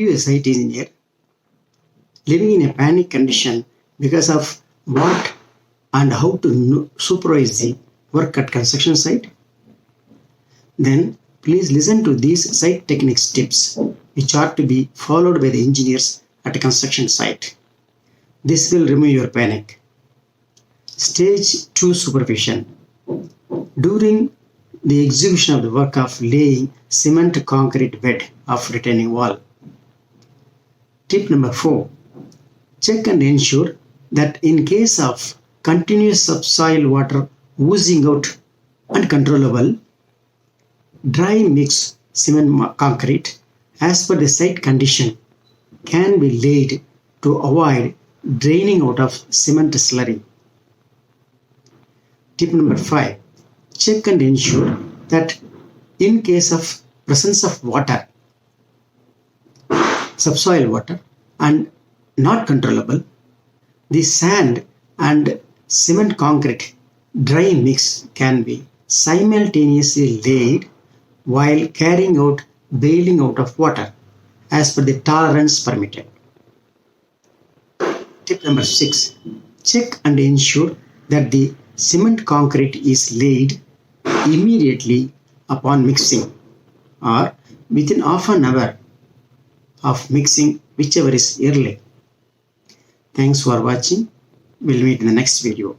you, a site engineer, living in a panic condition because of what and how to supervise the work at construction site? Then please listen to these site techniques tips which are to be followed by the engineers at a construction site. This will remove your panic. Stage 2 supervision. During the execution of the work of laying cement concrete bed of retaining wall. Tip number 4. Check and ensure that in case of continuous subsoil water oozing out uncontrollable, dry mix cement concrete as per the site condition can be laid to avoid draining out of cement slurry. Tip number 5. Check and ensure that in case of presence of water, subsoil water, and not controllable, the sand and cement concrete dry mix can be simultaneously laid while carrying out bailing out of water as per the tolerance permitted. Tip number 6. Check and ensure that the cement concrete is laid immediately upon mixing or within half an hour of mixing, whichever is early. Thanks for watching. We'll meet in the next video.